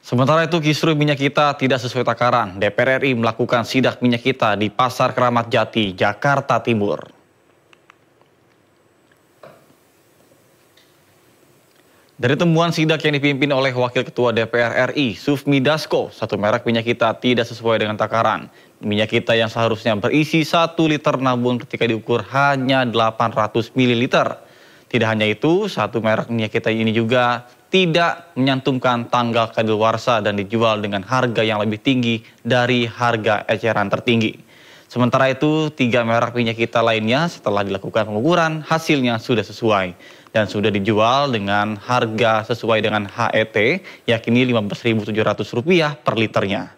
Sementara itu kisruh minyak kita tidak sesuai takaran. DPR RI melakukan sidak minyak kita di Pasar Keramat Jati, Jakarta Timur. Dari temuan sidak yang dipimpin oleh Wakil Ketua DPR RI, Sufmi Dasko, satu merek minyak kita tidak sesuai dengan takaran. Minyak kita yang seharusnya berisi 1 liter namun ketika diukur hanya 800 ml. Tidak hanya itu, satu merek minyak kita ini juga tidak menyantumkan tanggal kadaluarsa dan dijual dengan harga yang lebih tinggi dari harga eceran tertinggi. Sementara itu, 3 merek minyak kita lainnya setelah dilakukan pengukuran hasilnya sudah sesuai dan sudah dijual dengan harga sesuai dengan HET, yakni Rp15.700 per liternya.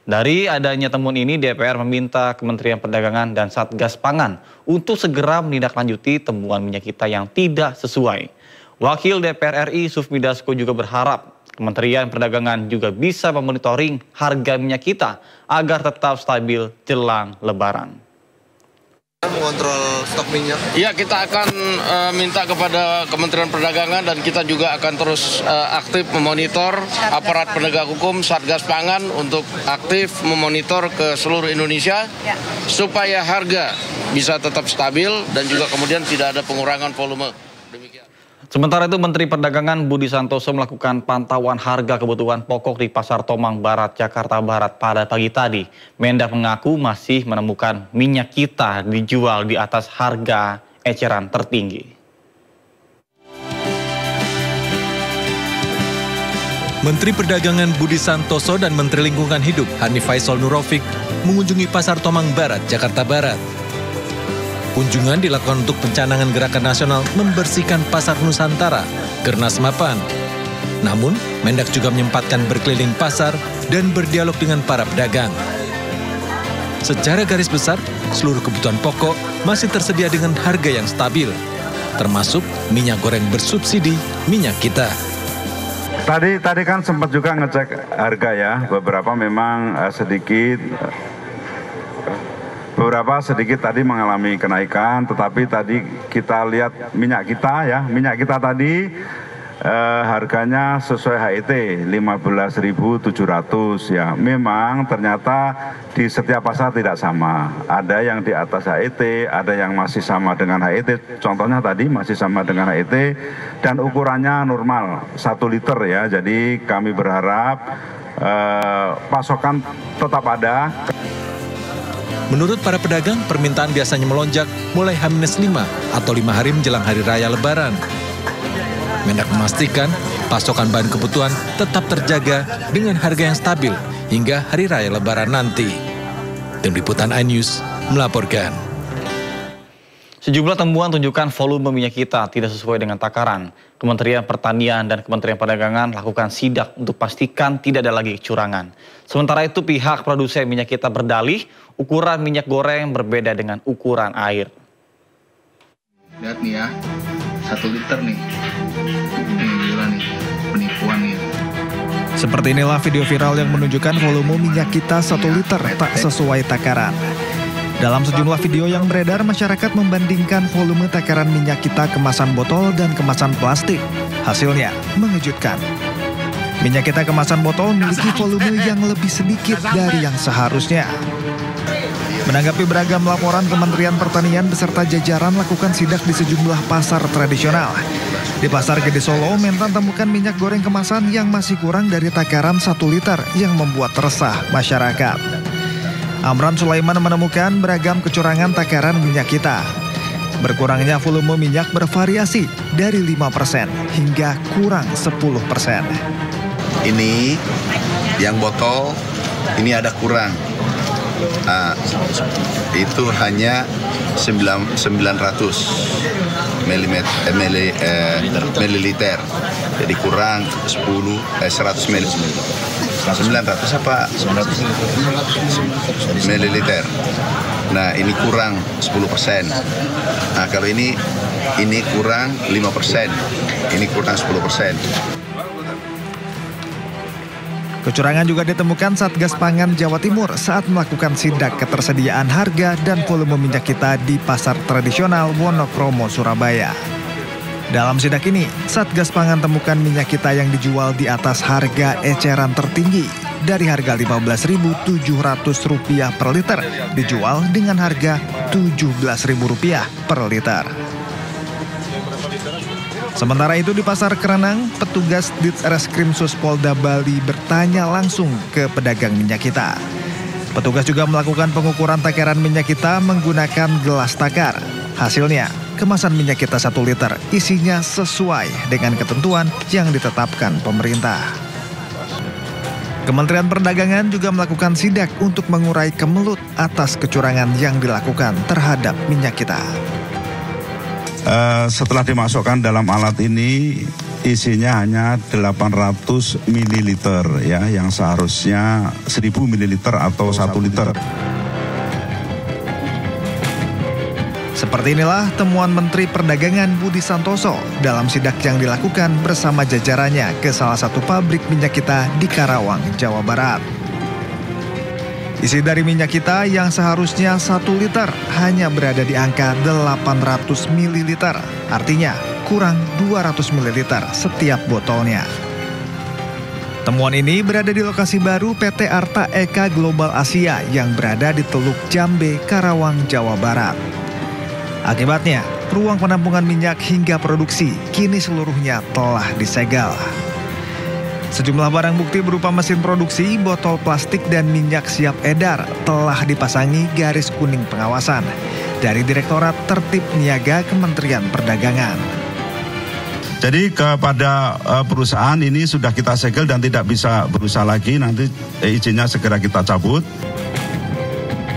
Dari adanya temuan ini, DPR meminta Kementerian Perdagangan dan Satgas Pangan untuk segera menindaklanjuti temuan minyak kita yang tidak sesuai. Wakil DPR RI Sufmi Dasko juga berharap Kementerian Perdagangan juga bisa memonitoring harga minyak kita agar tetap stabil jelang Lebaran. Mengontrol stok minyak? Ya, kita akan minta kepada Kementerian Perdagangan dan kita juga akan terus aktif memonitor aparat penegak hukum Satgas Pangan untuk aktif memonitor ke seluruh Indonesia supaya harga bisa tetap stabil dan juga kemudian tidak ada pengurangan volume. Demikian. Sementara itu, Menteri Perdagangan Budi Santoso melakukan pantauan harga kebutuhan pokok di Pasar Tomang Barat, Jakarta Barat pada pagi tadi. Mendak mengaku masih menemukan minyak kita dijual di atas harga eceran tertinggi. Menteri Perdagangan Budi Santoso dan Menteri Lingkungan Hidup Hanif Faisal Nurofik mengunjungi Pasar Tomang Barat, Jakarta Barat. Kunjungan dilakukan untuk pencanangan gerakan nasional membersihkan Pasar Nusantara, Gernas Mapan. Namun, Mendak juga menyempatkan berkeliling pasar dan berdialog dengan para pedagang. Secara garis besar, seluruh kebutuhan pokok masih tersedia dengan harga yang stabil, termasuk minyak goreng bersubsidi minyak kita. Tadi kan sempat juga ngecek harga ya, beberapa memang sedikit tadi mengalami kenaikan, tetapi tadi kita lihat minyak kita tadi harganya sesuai HET 15.700 ya. Memang ternyata di setiap pasar tidak sama. Ada yang di atas HET, ada yang masih sama dengan HET. Contohnya tadi masih sama dengan HET dan ukurannya normal 1 liter ya. Jadi kami berharap pasokan tetap ada. Menurut para pedagang, permintaan biasanya melonjak mulai H-5 atau 5 hari menjelang Hari Raya Lebaran. Mendak memastikan pasokan bahan kebutuhan tetap terjaga dengan harga yang stabil hingga Hari Raya Lebaran nanti. Tim Liputan iNews melaporkan. Sejumlah temuan tunjukkan volume minyak kita tidak sesuai dengan takaran. Kementerian Pertanian dan Kementerian Perdagangan lakukan sidak untuk pastikan tidak ada lagi kecurangan. Sementara itu pihak produsen minyak kita berdalih ukuran minyak goreng berbeda dengan ukuran air. Lihat nih ya, 1 liter nih. Nih gila nih, penipuan nih. Seperti inilah video viral yang menunjukkan volume minyak kita 1 liter tak sesuai takaran. Dalam sejumlah video yang beredar, masyarakat membandingkan volume takaran minyak kita kemasan botol dan kemasan plastik. Hasilnya mengejutkan. Minyak kita kemasan botol memiliki volume yang lebih sedikit dari yang seharusnya. Menanggapi beragam laporan, Kementerian Pertanian beserta jajaran lakukan sidak di sejumlah pasar tradisional. Di Pasar Gede Solo, Mentan temukan minyak goreng kemasan yang masih kurang dari takaran 1 liter yang membuat resah masyarakat. Amran Sulaiman menemukan beragam kecurangan takaran minyak kita. Berkurangnya volume minyak bervariasi dari 5% hingga kurang 10%. Ini yang botol, ini ada kurang. Itu hanya 900 mililiter. Jadi kurang 100 mililiter. 900 apa? 900 mililiter. Nah, ini kurang 10%. Nah, kalau ini kurang 5%. Ini kurang 10%. Kecurangan juga ditemukan Satgas Pangan Jawa Timur saat melakukan sidak ketersediaan harga dan volume minyak kita di pasar tradisional Wonokromo, Surabaya. Dalam sidak ini, Satgas Pangan temukan minyak kita yang dijual di atas harga eceran tertinggi. Dari harga Rp15.700 per liter, dijual dengan harga Rp17.000 per liter. Sementara itu di Pasar Kerenang, petugas Ditreskrim Suspolda Bali bertanya langsung ke pedagang minyak kita. Petugas juga melakukan pengukuran takaran minyak kita menggunakan gelas takar. Hasilnya, kemasan minyak kita 1 liter isinya sesuai dengan ketentuan yang ditetapkan pemerintah. Kementerian Perdagangan juga melakukan sidak untuk mengurai kemelut atas kecurangan yang dilakukan terhadap minyak kita. Setelah dimasukkan dalam alat ini, isinya hanya 800 ml ya, yang seharusnya 1000 ml atau 1 liter. Seperti inilah temuan Menteri Perdagangan Budi Santoso dalam sidak yang dilakukan bersama jajarannya ke salah satu pabrik minyak kita di Karawang, Jawa Barat. Isi dari minyak kita yang seharusnya 1 liter hanya berada di angka 800 ml, artinya kurang 200 ml setiap botolnya. Temuan ini berada di lokasi baru PT Arta Eka Global Asia yang berada di Teluk Jambe, Karawang, Jawa Barat. Akibatnya, ruang penampungan minyak hingga produksi kini seluruhnya telah disegel. Sejumlah barang bukti berupa mesin produksi, botol plastik, dan minyak siap edar telah dipasangi garis kuning pengawasan dari Direktorat Tertib Niaga Kementerian Perdagangan. Jadi kepada perusahaan ini sudah kita segel dan tidak bisa berusaha lagi, nanti izinnya segera kita cabut.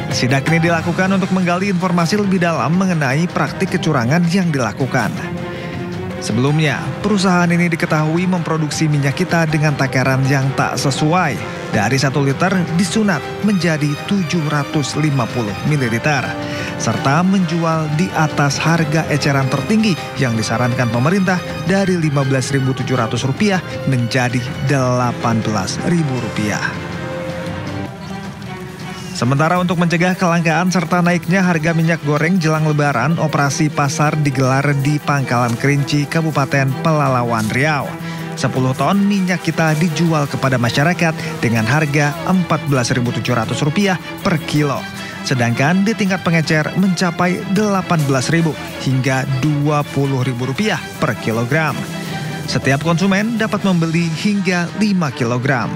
Sidak ini dilakukan untuk menggali informasi lebih dalam mengenai praktik kecurangan yang dilakukan. Sebelumnya, perusahaan ini diketahui memproduksi minyak kita dengan takaran yang tak sesuai. Dari 1 liter disunat menjadi 750 ml, serta menjual di atas harga eceran tertinggi yang disarankan pemerintah dari Rp15.700 menjadi Rp18.000. Sementara untuk mencegah kelangkaan serta naiknya harga minyak goreng jelang Lebaran, operasi pasar digelar di Pangkalan Kerinci, Kabupaten Pelalawan, Riau. 10 ton minyak kita dijual kepada masyarakat dengan harga Rp14.700 per kilo. Sedangkan di tingkat pengecer mencapai Rp18.000 hingga Rp20.000 per kilogram. Setiap konsumen dapat membeli hingga 5 kilogram.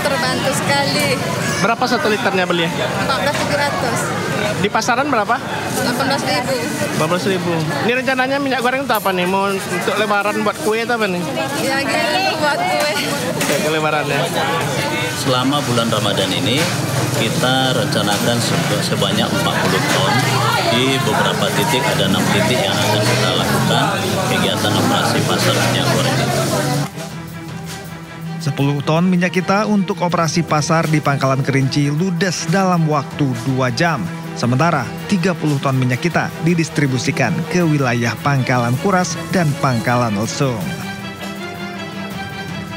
Terbantu sekali. Berapa 1 liternya beli? 14.700. Di pasaran berapa? 18.000. 12.000. Ini rencananya minyak goreng itu apa nih? Mau untuk Lebaran buat kue atau apa nih? Ya gitu buat kue. Ke Lebaran ya. Selama bulan Ramadan ini kita rencanakan sebanyak 40 ton. Di beberapa titik ada 6 titik yang akan kita lakukan kegiatan operasi pasar minyak goreng. 10 ton minyak kita untuk operasi pasar di Pangkalan Kerinci ludes dalam waktu 2 jam. Sementara 30 ton minyak kita didistribusikan ke wilayah Pangkalan Kuras dan Pangkalan Lesung.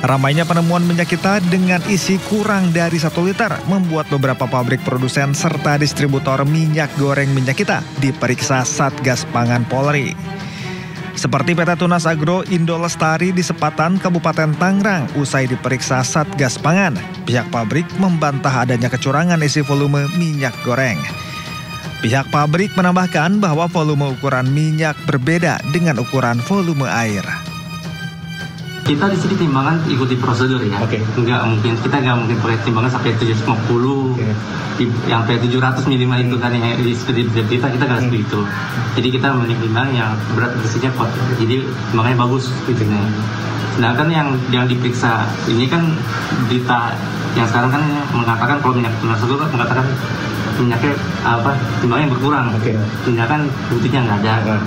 Ramainya penemuan minyak kita dengan isi kurang dari 1 liter membuat beberapa pabrik produsen serta distributor minyak goreng minyak kita diperiksa Satgas Pangan Polri. Seperti PT Tunas Agro Indo Lestari di Sepatan, Kabupaten Tangerang, usai diperiksa Satgas Pangan, pihak pabrik membantah adanya kecurangan isi volume minyak goreng. Pihak pabrik menambahkan bahwa volume ukuran minyak berbeda dengan ukuran volume air. Kita di sini timbangan ikuti prosedur ya. Kita nggak mungkin pakai timbangan sampai 750. Yang sampai 700 minimal itu kan yang di kita nggak seperti itu. Jadi kita menimbang yang berat bersihnya kuat. Jadi timbangannya bagus gitu. Sedangkan yang diperiksa ini kan berita yang sekarang kan mengatakan kalau minyak tunas agro mengatakan minyaknya timbangnya berkurang. Tindakan buktinya nggak ada.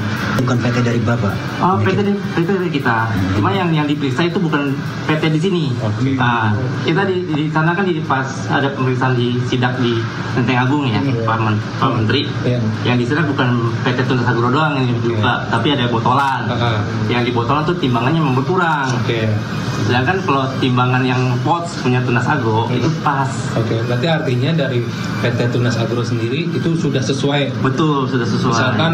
Bukan PT dari Bapak? Oh, PT dari kita. Cuma yang diperiksa itu bukan PT di sini. Nah, kita di sana kan pas ada pemeriksaan di sidak di Lenteng Agung ya, Pak Menteri. Yang di sana bukan PT Tunas Agro doang yang dibuka, tapi ada botolan. Yang di botolan tuh timbangannya memang berkurang. Sedangkan kalau timbangan yang POTS punya Tunas Agro Agro itu pas. Oke, berarti artinya dari PT Tunas Agro sendiri itu sudah sesuai. Betul, sudah sesuai. Misalkan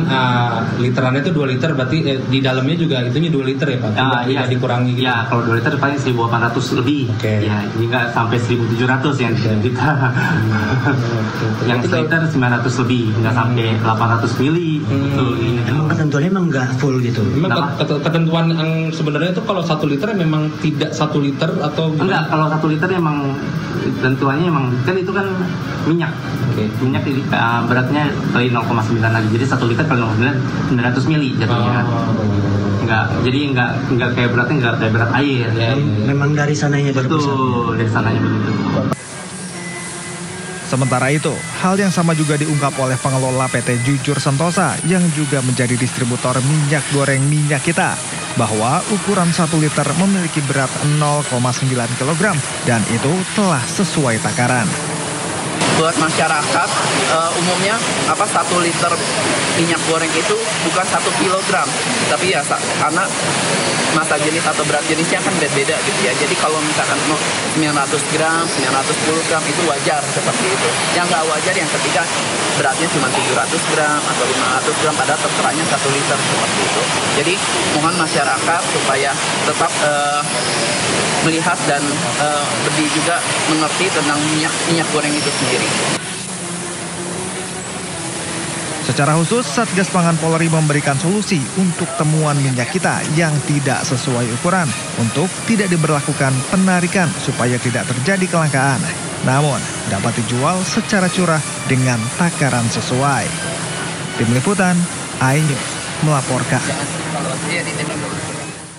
literannya itu 2 liter, berarti di dalamnya juga itunya 2 liter ya Pak? Tidak dikurangi gitu? Ya, kalau 2 liter paling 1.800 lebih. Ya, ini nggak sampai 1.700 yang kita. Yang liter 900 lebih, nggak sampai 800 mili. Betul. Emang ketentuannya emang nggak full gitu? Memang ketentuan yang sebenarnya itu kalau 1 liter memang tidak 1 liter atau gimana? Enggak, kalau 1 liter emang tentuannya emang kan itu kan minyak. Minyak beratnya kali 0,9 lagi. Jadi 1 liter kali 0,9 900 mili jatuhnya. Enggak kayak beratnya enggak kayak berat air. Memang dari sananya. Betul, dari sananya begitu. Sementara itu, hal yang sama juga diungkap oleh pengelola PT Jujur Sentosa yang juga menjadi distributor minyak goreng Minyak Kita, bahwa ukuran 1 liter memiliki berat 0,9 kg dan itu telah sesuai takaran. Buat masyarakat umumnya 1 liter minyak goreng itu bukan 1 kilogram, tapi ya karena masa jenis atau berat jenisnya kan beda-beda gitu ya. Jadi kalau misalkan 900 gram, 910 gram itu wajar seperti itu. Yang nggak wajar yang ketika beratnya cuma 700 gram atau 500 gram padahal terserahnya 1 liter seperti itu. Jadi mohon masyarakat supaya tetap melihat dan lebih juga mengerti tentang minyak goreng itu sendiri. Secara khusus, Satgas Pangan Polri memberikan solusi untuk temuan Minyak Kita yang tidak sesuai ukuran untuk tidak diberlakukan penarikan supaya tidak terjadi kelangkaan. Namun, dapat dijual secara curah dengan takaran sesuai. Tim Liputan, iNews melaporkan.